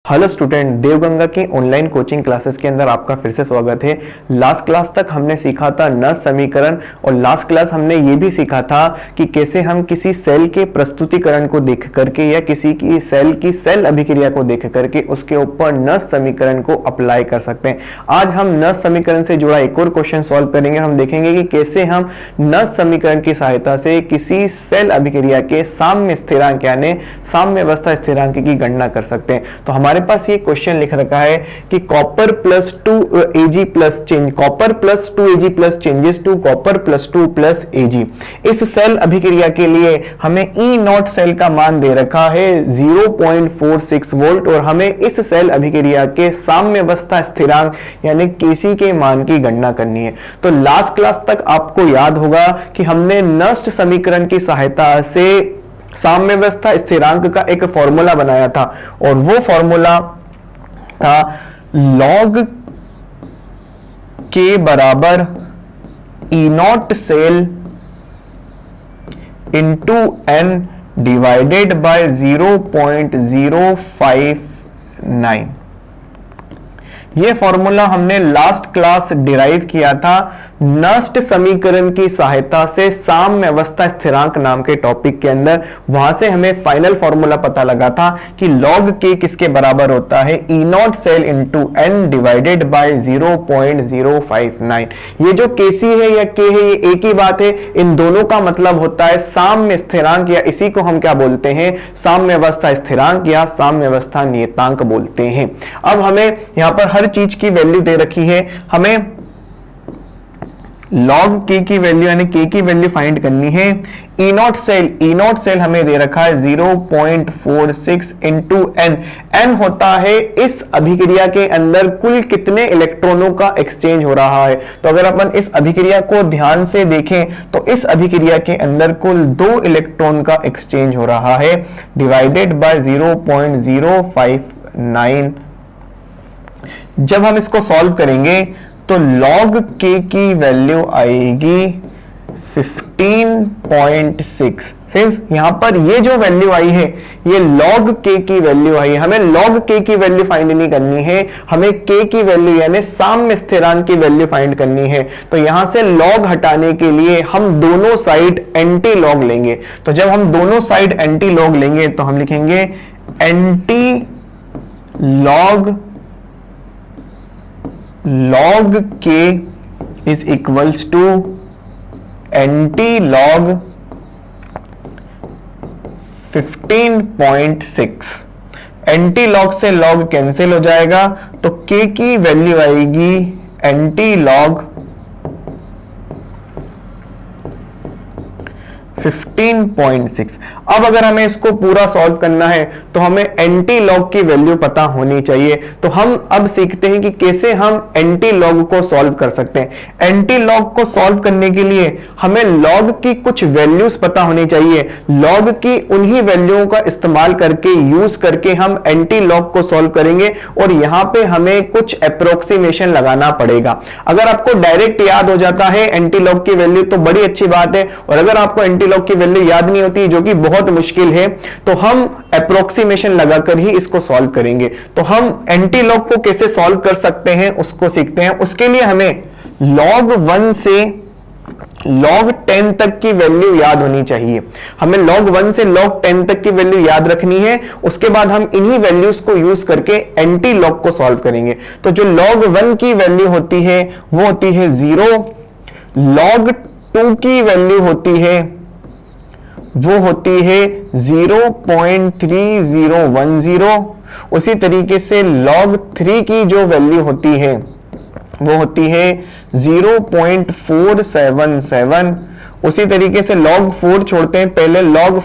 Hello student, Devganga की online coaching classes के अंदर आपका फिर से स्वागत है। लास्ट क्लास तक हमने सीखा था नस समीकरण और लास्ट क्लास हमने ये भी सीखा था कि कैसे हम किसी सेल के प्रस्तुतिकरण को देख करके या किसी की सेल अभिक्रिया को देख करके उसके ऊपर नस समीकरण को अप्लाई कर सकते हैं। आज हम नस समीकरण से जुड़ा एक और क्वेश्चन सॉल्व करेंगे। हम देखेंगे कि कैसे हम नस समीकरण की सहायता से किसी सेल अभिक्रिया के साम्य स्थिरांक यानी साम्यावस्था स्थिरांक की गणना कर सकते हैं। तो हमारे पास ये क्वेश्चन लिख रखा है कि copper plus 2 plus change copper plus 2 plus changes to copper plus 2 plus Ag। इस सेल अभिक्रिया के लिए हमें E नॉट सेल का मान दे रखा है 0.46 वोल्ट और हमें इस सेल अभिक्रिया के साम्यावस्था स्थिरांक यानी Kc के मान की गणना करनी है। तो लास्ट क्लास तक आपको याद होगा कि हमने नस्ट समीकरण की सहायता से साम्यावस्था स्थिरांक का एक फॉर्मूला बनाया था और वो फॉर्मूला था log के बराबर E naught cell into n divided by 0.059। ये फॉर्मूला हमने लास्ट क्लास डिराइव किया था नस्ट समीकरण की सहायता से साम्यावस्था स्थिरांक नाम के टॉपिक के अंदर। वहां से हमें फाइनल फॉर्मूला पता लगा था कि log k किसके बराबर होता है E naught cell into n divided by 0.059। ये जो Kc है या K है ये एक ही बात है, इन दोनों का मतलब होता है साम्य स्थिरांक या इसी को हम क्या बोलते हैं साम्यावस्था स्थिरांक या साम्यावस्था नियतांक बोलते हैं। अब हमें यहां पर हर चीज की वैल्यू दे रखी है, हमें log k की वैल्यू यानी k की वैल्यू फाइंड करनी है। E नॉट सेल हमें दे रखा है 0.46 इंटू n। n होता है इस अभिक्रिया के अंदर कुल कितने इलेक्ट्रॉनों का एक्सचेंज हो रहा है। तो अगर अपन इस अभिक्रिया को ध्यान से देखें तो इस अभिक्रिया के अंदर कुल 2 इलेक्ट्रॉन का एक्सचेंज हो रहा है डिवाइडेड बाय 0.059। जब हम इसको सॉल्व करेंगे तो log k की वैल्यू आएगी 15.6। फ्रेंड्स यहां पर ये जो वैल्यू आई है ये log k की वैल्यू आई है। हमें log k की वैल्यू फाइंड नहीं करनी है, हमें k की वैल्यू यानी साम्य स्थिरांक की वैल्यू फाइंड करनी है। तो यहां से log हटाने के लिए हम दोनों साइड एंटी log लेंगे। तो जब हम दोनों साइड एंटी log लेंगे तो हम लिखेंगे anti log k is equals to anti-log 15.6। Anti-log से log कैंसिल हो जाएगा तो k की वैल्यू आएगी एंटी-लॉग 15.6। अब अगर हमें इसको पूरा सॉल्व करना है तो हमें एंटी लॉग की वैल्यू पता होनी चाहिए। तो हम अब सीखते हैं कि कैसे हम एंटी लॉग को सॉल्व कर सकते हैं। एंटी लॉग को सॉल्व करने के लिए हमें लॉग की कुछ वैल्यूज पता होनी चाहिए। लॉग की उन्हीं वैल्यूओं का इस्तेमाल करके यूज करके हम एंटी लॉग को सॉल्व करेंगे और यहां पे हमें कुछ अप्रोक्सीमेशन लगाना पड़ेगा। अगर आपको डायरेक्ट याद हो जाता है एंटी लॉग की वैल्यू तो बड़ी अच्छी बात है, और अगर आपको एंटी लॉग की वैल्यू याद नहीं होती जो कि बहुत मुश्किल है तो हम अप्रोक्सीमेशन लगाकर ही इसको सॉल्व करेंगे। तो हम एंटी लॉग को कैसे सॉल्व कर सकते हैं उसको सीखते हैं। उसके लिए हमें log 1 से log 10 तक की वैल्यू याद होनी चाहिए। हमें log 1 से log 10 तक की वैल्यू याद रखनी है। उसके बाद हम इन्हीं वैल्यूज को यूज करके एंटी लॉग को सॉल्व करेंगे। तो जो log 1 की वैल्यू होती है वो होती है 0, log 2 की वैल्यू होती है वो होती है 0.3010। उसी तरीके से log 3 की जो वैल्यू होती है वो होती है 0.477। उसी तरीके से log 4 छोड़ते हैं, पहले log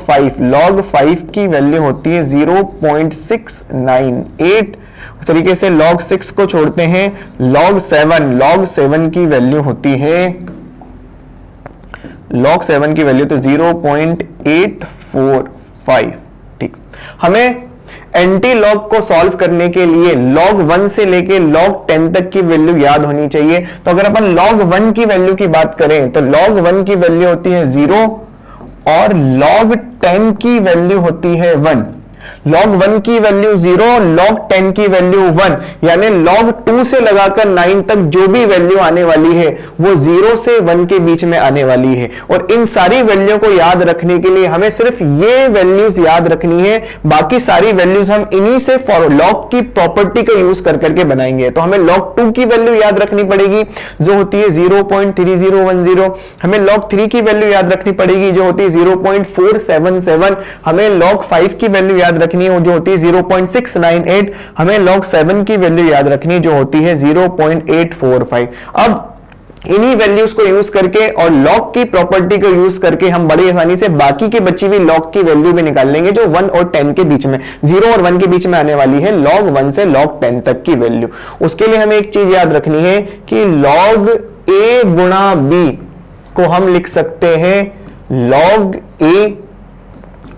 5 की वैल्यू होती है 0.698। उस तरीके से log 6 को छोड़ते हैं, log 7 की वैल्यू होती है log 7 की वैल्यू तो 0.845। ठीक, हमें एंटी लॉग को सॉल्व करने के लिए log 1 से लेके log 10 तक की वैल्यू याद होनी चाहिए। तो अगर अपन log 1 की वैल्यू की बात करें तो log 1 की वैल्यू होती है 0 और log 10 की वैल्यू होती है 1। log 1 की वैल्यू 0, log 10 की वैल्यू 1, यानी log 2 से लगाकर 9 तक जो भी वैल्यू आने वाली है वो 0 से 1 के बीच में आने वाली है। और इन सारी वैल्यू को याद रखने के लिए हमें सिर्फ ये वैल्यूज याद रखनी है, बाकी सारी वैल्यूज हम इन्हीं से log की प्रॉपर्टी का यूज कर करके बनाएंगे। तो हमें log 2 की वैल्यू याद रखनी पड़ेगी जो होती है 0.3010, हमें log 3 की वैल्यू याद रखनी पड़ेगी जो होती है 0.477, हमें log 5 की वैल्यू याद रखनी है जो होती है 0.698, हमें log 7 की वैल्यू याद रखनी है जो होती है 0.845। अब इन्हीं वैल्यूज को यूज करके और लॉग की प्रॉपर्टी को यूज करके हम बड़ी आसानी से बाकी के बची हुई लॉग की वैल्यू भी निकाल लेंगे जो 1 और 10 के बीच में, 0 और 1 के बीच में आने वाली है log 1 से log 10 तक की वैल्यू। उसके लिए हमें एक चीज याद रखनी है कि log a गुणा b को हम लिख सकते हैं log a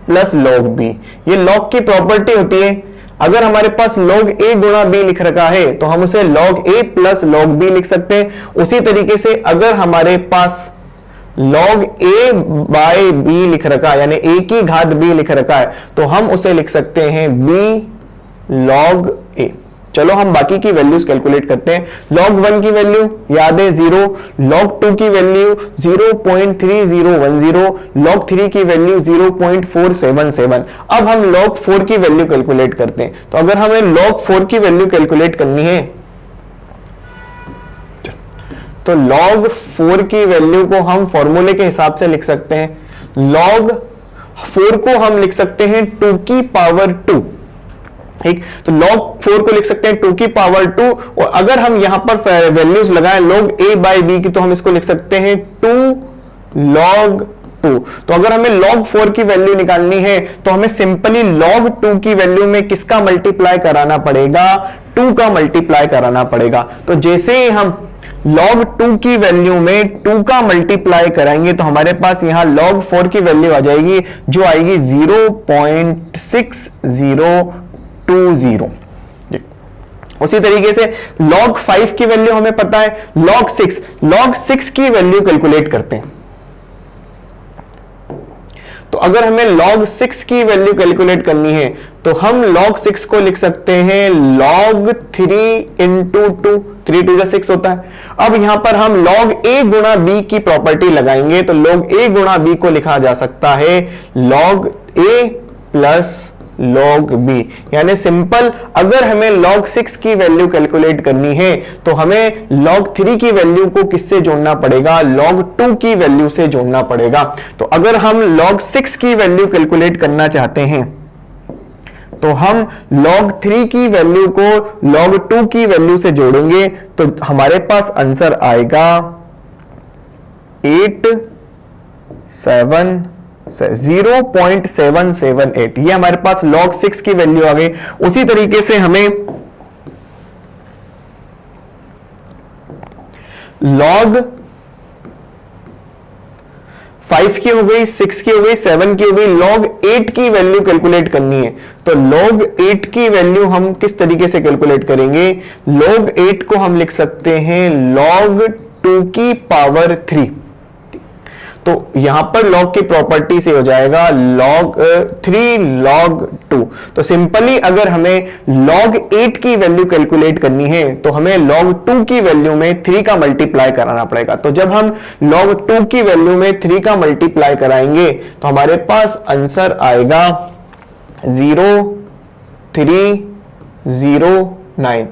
plus log b। ये log की प्रॉपर्टी होती है। अगर हमारे पास log a गुणा b लिख रखा है तो हम उसे log a plus log b लिख सकते हैं। उसी तरीके से अगर हमारे पास log a बाय b लिख रखा है यानी a की घात b लिख रखा है तो हम उसे लिख सकते हैं b log a। चलो हम बाकी की वैल्यूज कैलकुलेट करते हैं। log 1 की वैल्यू याद है 0, log 2 की वैल्यू 0.3010, log 3 की वैल्यू 0.477। अब हम log 4 की वैल्यू कैलकुलेट करते हैं। तो अगर हमें log 4 की वैल्यू कैलकुलेट करनी है तो log 4 की वैल्यू को हम फॉर्मूले के हिसाब से लिख सकते हैं। log 4 को हम लिख सकते हैं 2 की पावर 2, ठीक। तो log 4 को लिख सकते हैं 2 की पावर 2, और अगर हम यहां पर वैल्यूज लगाएं log a बाय b की तो हम इसको लिख सकते हैं 2 log 2। तो अगर हमें log 4 की वैल्यू निकालनी है तो हमें सिंपली log 2 की वैल्यू में किसका मल्टीप्लाई कराना पड़ेगा, 2 का मल्टीप्लाई कराना पड़ेगा। तो जैसे ही हम log 2 की वैल्यू में 2 का मल्टीप्लाई कराएंगे तो हमारे पास यहां log 4 की वैल्यू आ जाएगी जो आएगी 0.6020। उसी तरीके से log 5 की वैल्यू हमें पता है, log 6 की वैल्यू कैलकुलेट करते हैं। तो अगर हमें log 6 की वैल्यू कैलकुलेट करनी है तो हम log 6 को लिख सकते हैं log 3 इंटू 2, 3 2 6 होता है। अब यहां पर हम log a गुणा b की प्रॉपर्टी लगाएंगे तो log a गुणा b को लिखा जा सकता है log a plus log b। यानी सिंपल अगर हमें log 6 की वैल्यू कैलकुलेट करनी है तो हमें log 3 की वैल्यू को किससे जोड़ना पड़ेगा, log 2 की वैल्यू से जोड़ना पड़ेगा। तो अगर हम log 6 की वैल्यू कैलकुलेट करना चाहते हैं तो हम log 3 की वैल्यू को log 2 की वैल्यू से जोड़ेंगे तो हमारे पास आंसर आएगा 0.778। ये हमारे पास log 6 की वैल्यू आ गई। उसी तरीके से हमें log 5 की हो गई, 6 की हो गई, 7 की हो गई, log 8 की वैल्यू कैलकुलेट करनी है। तो log 8 की वैल्यू हम किस तरीके से कैलकुलेट करेंगे, log 8 को हम लिख सकते हैं log 2 की पावर 3। तो यहां पर log की प्रॉपर्टी से हो जाएगा log 3 log 2। तो सिंपली अगर हमें log 8 की वैल्यू कैलकुलेट करनी है तो हमें log 2 की वैल्यू में 3 का मल्टीप्लाई कराना पड़ेगा। तो जब हम log 2 की वैल्यू में 3 का मल्टीप्लाई कराएंगे तो हमारे पास आंसर आएगा 0.309,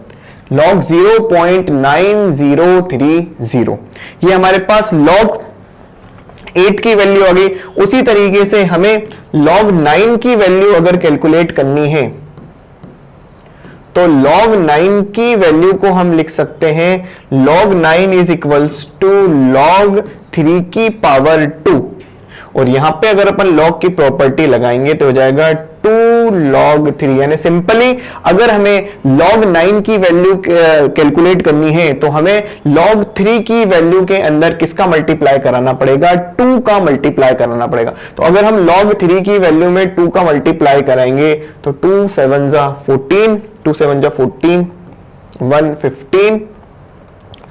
log 0.9030। ये हमारे पास log 8 की वैल्यू आ गई। उसी तरीके से हमें log 9 की वैल्यू अगर कैलकुलेट करनी है तो log 9 की वैल्यू को हम लिख सकते हैं log 9 is equals to log 3 की पावर 2। और यहां पे अगर अपन log की प्रॉपर्टी लगाएंगे तो हो जाएगा 2 log 3। यानी सिंपली अगर हमें log 9 की वैल्यू कैलकुलेट करनी है तो हमें log 3 की वैल्यू के अंदर किसका मल्टीप्लाई कराना पड़ेगा, 2 का मल्टीप्लाई कराना पड़ेगा। तो अगर हम log 3 की वैल्यू में 2 का मल्टीप्लाई कराएंगे तो 2 7 जा 14, 2 7 जा 14, 1 15,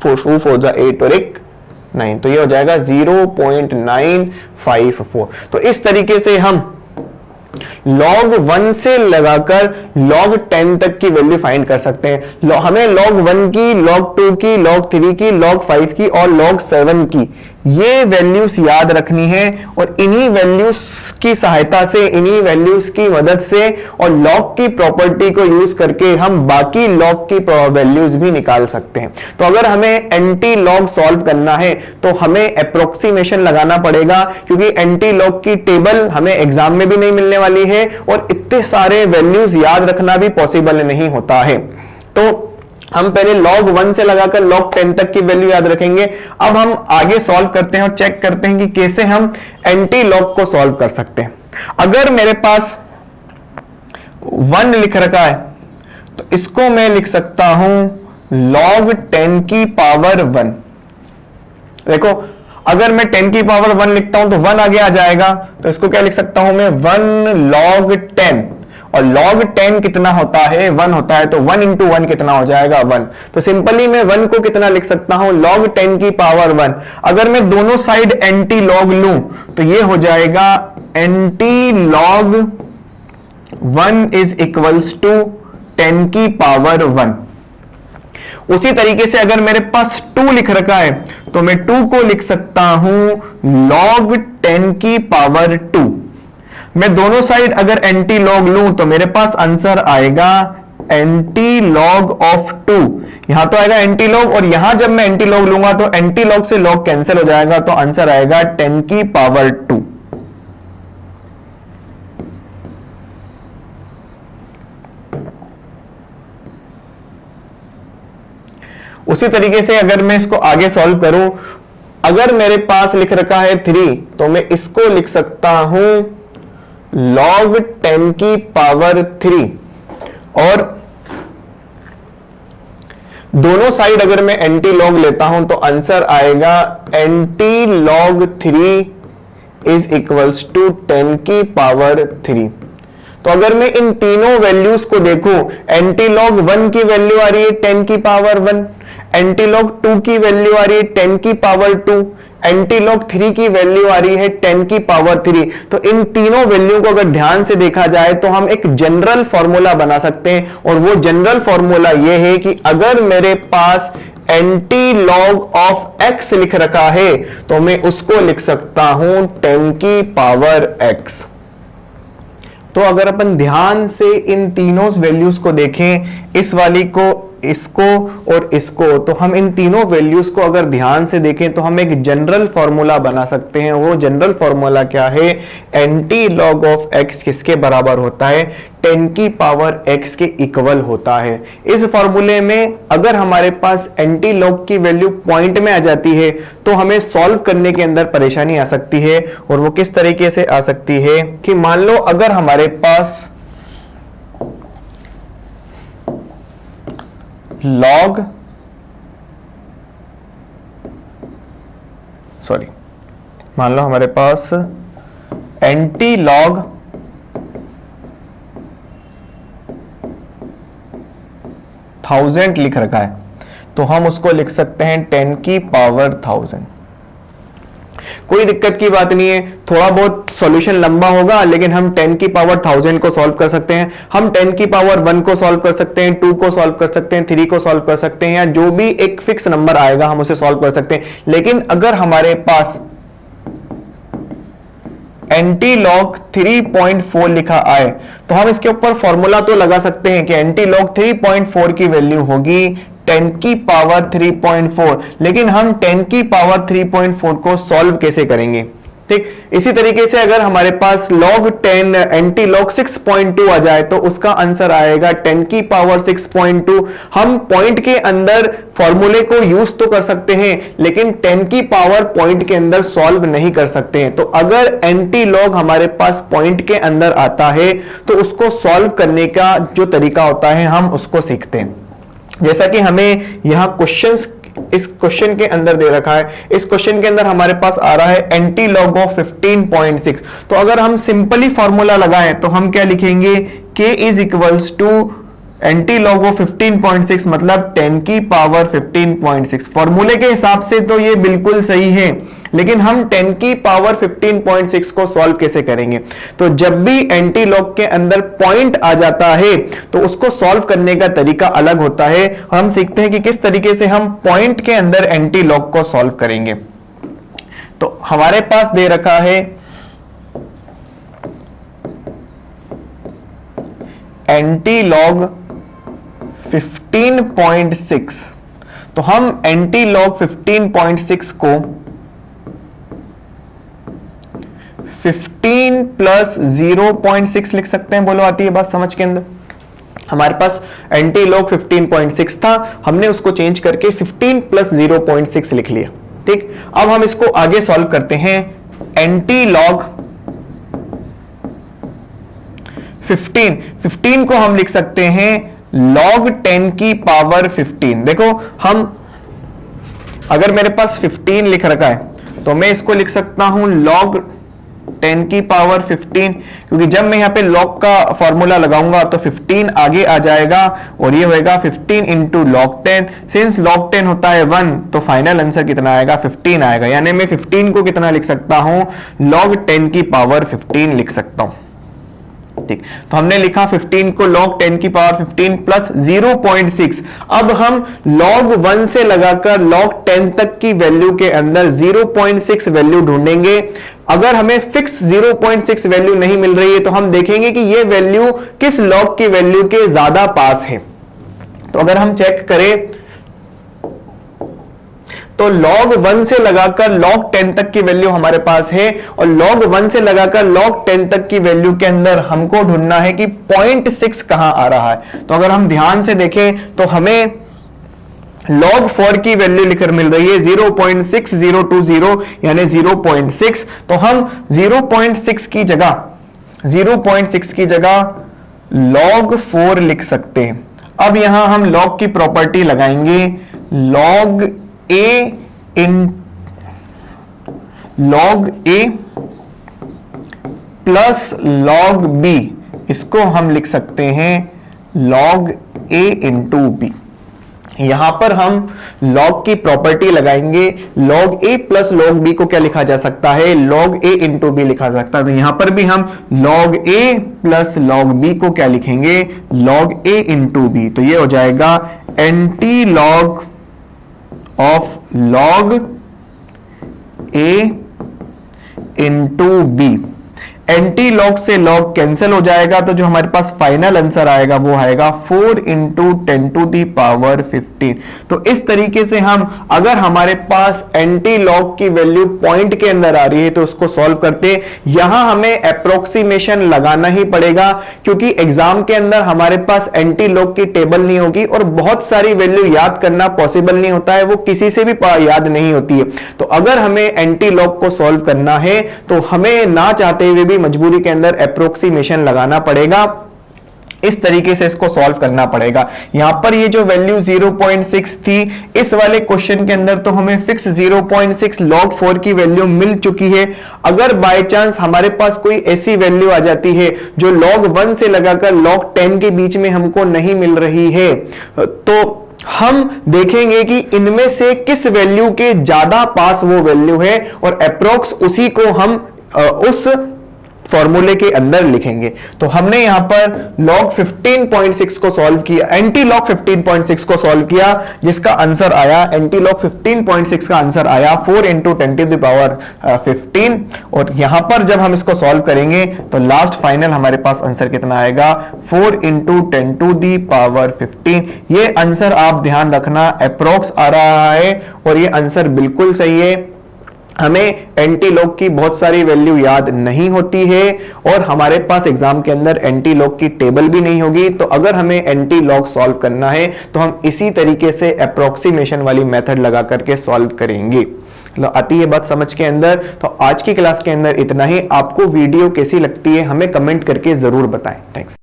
4 4 जा 8 और 1 9। तो ये हो जाएगा 0.954। तो इस तरीके से हम log 1 से लगाकर log 10 तक की वैल्यू फाइंड कर सकते हैं। हमें log 1 की, log 2 की, log 3 की, log 5 की और log 7 की ये वैल्यूज याद रखनी है और इन्हीं वैल्यूज की सहायता से, इन्हीं वैल्यूज की मदद से और log की प्रॉपर्टी को यूज करके हम बाकी log की वैल्यूज भी निकाल सकते हैं। तो अगर हमें एंटी लॉग सॉल्व करना है तो हमें अप्रोक्सीमेशन लगाना पड़ेगा, क्योंकि एंटी लॉग की टेबल हमें एग्जाम में भी नहीं मिलने वाली है और इतने सारे वैल्यूज याद रखना भी पॉसिबल नहीं होता है। तो हम पहले log 1 से लगाकर log 10 तक की वैल्यू याद रखेंगे। अब हम आगे सॉल्व करते हैं और चेक करते हैं कि कैसे हम एंटी लॉग को सॉल्व कर सकते हैं। अगर मेरे पास 1 लिख रखा है तो इसको मैं लिख सकता हूं log 10 की पावर 1। देखो, अगर मैं 10 की पावर 1 लिखता हूं तो 1 आगे आ जाएगा, तो इसको क्या लिख सकता हूं मैं 1 log 10। और log 10 कितना होता है? 1 होता है, तो 1 इंटू 1 कितना हो जाएगा? 1। तो सिंपली मैं 1 को कितना लिख सकता हूं? log 10 की पावर 1। अगर मैं दोनों साइड एंटी लॉग लूं तो ये हो जाएगा anti log 1 is equals to 10 की पावर 1। उसी तरीके से अगर मेरे पास 2 लिख रखा है तो मैं 2 को लिख सकता हूं log 10 की पावर 2। मैं दोनों साइड अगर एंटी लॉग लूं तो मेरे पास आंसर आएगा एंटी लॉग ऑफ 2। यहां तो आएगा एंटी लॉग और यहां जब मैं एंटी लॉग लूंगा तो एंटी लॉग से लॉग कैंसिल हो जाएगा, तो आंसर आएगा 10 की पावर 2। उसी तरीके से अगर मैं इसको आगे सॉल्व करूं, अगर मेरे पास लिख रखा है 3 तो मैं इसको लिख सकता हूं log 10 की पावर 3। और दोनों साइड अगर मैं एंटी लॉग लेता हूं तो आंसर आएगा anti log 3 is equals to 10 की पावर 3। तो अगर मैं इन तीनों वैल्यूज को देखूं, एंटी लॉग 1 की वैल्यू आ रही है 10 की पावर 1, एंटी लॉग 2 की वैल्यू आ रही है 10 की पावर 2, एंटी लॉग 3 की वैल्यू आ रही है 10 की पावर 3। तो इन तीनों वैल्यू को अगर ध्यान से देखा जाए तो हम एक जनरल फॉर्मूला बना सकते हैं, और वो जनरल फॉर्मूला ये है कि अगर मेरे पास एंटी लॉग ऑफ x लिख रखा है तो मैं उसको लिख सकता हूं 10 की पावर x। तो अगर अपन ध्यान से इन तीनों वैल्यूज को देखें, इस वाली को, इसको और इसको, तो हम इन तीनों वैल्यूज को अगर ध्यान से देखें तो हम एक जनरल फॉर्मूला बना सकते हैं। वो जनरल फॉर्मूला क्या है? एंटी लॉग ऑफ x किसके बराबर होता है? 10 की पावर x के इक्वल होता है। इस फॉर्मूले में अगर हमारे पास एंटी लॉग की वैल्यू पॉइंट में आ जाती है तो हमें सॉल्व करने के अंदर परेशानी आ सकती है। और वो किस तरीके से आ सकती है कि मान लो अगर हमारे पास मान लो हमारे पास एंटी लॉग 1000 लिख रखा है तो हम उसको लिख सकते हैं 10 की पावर 1000। कोई दिक्कत की बात नहीं है, थोड़ा बहुत सॉल्यूशन लंबा होगा लेकिन हम 10 की पावर 1000 को सॉल्व कर सकते हैं। हम 10 की पावर 1 को सॉल्व कर सकते हैं, 2 को सॉल्व कर सकते हैं, 3 को सॉल्व कर सकते हैं, या जो भी एक फिक्स नंबर आएगा हम उसे सॉल्व कर सकते हैं। लेकिन अगर हमारे पास एंटी लॉग 3.4 लिखा आए तो हम इसके ऊपर फॉर्मूला तो लगा सकते हैं कि एंटी लॉग 3.4 की वैल्यू होगी 10 की पावर 3.4, लेकिन हम 10 की पावर 3.4 को सॉल्व कैसे करेंगे? ठीक, इसी तरीके से अगर हमारे पास log 10 एंटी लॉग 6.2 आ जाए तो उसका आंसर आएगा 10 की पावर 6.2। हम पॉइंट के अंदर फॉर्मूले को यूज तो कर सकते हैं लेकिन 10 की पावर पॉइंट के अंदर सॉल्व नहीं कर सकते हैं। तो अगर एंटी लॉग हमारे पास पॉइंट के अंदर आता है तो उसको सॉल्व करने का जो तरीका होता है हम उसको सीखते हैं। जैसा कि हमें यहां क्वेश्चंस इस क्वेश्चन के अंदर दे रखा है, इस क्वेश्चन के अंदर हमारे पास आ रहा है एंटी लॉग ऑफ 15.6। तो अगर हम सिंपली फॉर्मूला लगाएं तो हम क्या लिखेंगे? k is equals to anti log of 15.6 मतलब 10 की पावर 15.6। फॉर्मूले के हिसाब से तो ये बिल्कुल सही है, लेकिन हम 10 की पावर 15.6 को सॉल्व कैसे करेंगे? तो जब भी एंटी लॉग के अंदर पॉइंट आ जाता है तो उसको सॉल्व करने का तरीका अलग होता है। हम सीखते हैं कि किस तरीके से हम पॉइंट के अंदर एंटी लॉग को सॉल्व करेंगे। तो हमारे पास दे रखा है एंटी लॉग 15.6, तो हम एंटी लॉग 15.6 को 15 प्लस 0.6 लिख सकते हैं। बोलो आती है बात समझ के अंदर? हमारे पास एंटी लॉग 15.6 था, हमने उसको चेंज करके 15 प्लस 0.6 लिख लिया। ठीक, अब हम इसको आगे सॉल्व करते हैं। एंटी लॉग 15 को हम लिख सकते हैं log 10 की पावर 15। देखो, हम अगर मेरे पास 15 लिख रखा है तो मैं इसको लिख सकता हूं log 10 की पावर 15, क्योंकि जब मैं यहां पे log का फॉर्मूला लगाऊंगा तो 15 आगे आ जाएगा और ये होएगा 15 इंटू log 10। सिंस log 10 होता है 1, तो फाइनल आंसर कितना आएगा? 15 आएगा। यानी मैं 15 को कितना लिख सकता हूं? log 10 की पावर 15 लिख सकता हूं। ठीक, तो हमने लिखा 15 को log 10 की पावर 15 प्लस 0.6। अब हम log 1 से लगाकर log 10 तक की वैल्यू के अंदर 0.6 वैल्यू ढूंढेंगे। अगर हमें फिक्स 0.6 वैल्यू नहीं मिल रही है तो हम देखेंगे कि ये वैल्यू किस log की वैल्यू के ज्यादा पास है। तो अगर हम चेक करें तो log 1 से लगाकर log 10 तक की वैल्यू हमारे पास है, और log 1 से लगाकर log 10 तक की वैल्यू के अंदर हमको ढूंढना है कि 0.6 कहां आ रहा है। तो अगर हम ध्यान से देखें तो हमें log 4 की वैल्यू लिखकर मिल रही है 0.6020 यानी 0.6। तो हम 0.6 की जगह log 4 लिख सकते हैं। अब यहां हम log की प्रॉपर्टी लगाएंगे, log a plus log b, इसको हम लिख सकते हैं log a इंटू b। यहां पर हम log की प्रॉपर्टी लगाएंगे, log a plus log b को क्या लिखा जा सकता है? log a इंटू b लिखा जा सकता है। तो यहां पर भी हम log a plus log b को क्या लिखेंगे? log a into b। तो ये हो जाएगा anti log of log a into b। Anti log से लॉग कैंसिल हो जाएगा, तो जो हमारे पास फाइनल आंसर आएगा वो आएगा 4 इंटू 10 टू दी पावर 15। तो इस तरीके से हम, अगर हमारे पास एंटी लॉग की वैल्यू पॉइंट के अंदर आ रही है तो उसको सॉल्व करते। यहां हमें अप्रोक्सीमेशन लगाना ही पड़ेगा, क्योंकि एग्जाम के अंदर हमारे पास एंटी लॉग की टेबल नहीं होगी और बहुत सारी वैल्यू याद करना पॉसिबल नहीं होता है, वो किसी से भी याद नहीं होती है। तो अगर हमें एंटी लॉग को सॉल्व करना है तो हमें ना चाहते हुए भी मजबूरी के अंदर अप्रोक्सीमेशन लगाना पड़ेगा। इस तरीके से इसको सॉल्व करना पड़ेगा। यहां पर ये जो वैल्यू 0.6 थी, इस वाले क्वेश्चन के अंदर तो हमें फिक्स 0.6 log 4 की वैल्यू मिल चुकी है। अगर बाय चांस हमारे पास कोई ऐसी वैल्यू आ जाती है जो log 1 से लगाकर log 10 के बीच में हमको नहीं मिल रही है, तो हम देखेंगे कि इनमें से किस वैल्यू के ज्यादा पास वो वैल्यू है और अप्रोक्स उसी को हम उस फॉर्मूले के अंदर लिखेंगे। तो हमने यहां पर log 15.6 को सॉल्व किया, एंटी log 15.6 को सॉल्व किया, जिसका आंसर आया, एंटी log 15.6 का आंसर आया 4 इंटू 10 टू द पावर 15। और यहां पर जब हम इसको सॉल्व करेंगे तो लास्ट फाइनल हमारे पास आंसर कितना आएगा? 4 इंटू 10 टू द पावर 15। ये आंसर आप ध्यान रखना अप्रोक्स आ रहा है और ये आंसर बिल्कुल सही है। हमें एंटी लॉग की बहुत सारी वैल्यू याद नहीं होती है और हमारे पास एग्जाम के अंदर एंटी लॉग की टेबल भी नहीं होगी। तो अगर हमें एंटी लॉग सॉल्व करना है तो हम इसी तरीके से अप्रोक्सीमेशन वाली मेथड लगा करके सॉल्व करेंगे। आती है बात समझ के अंदर? तो आज की क्लास के अंदर इतना ही। आपको वीडियो कैसी लगती है हमें कमेंट करके जरूर बताएं। थैंक्स।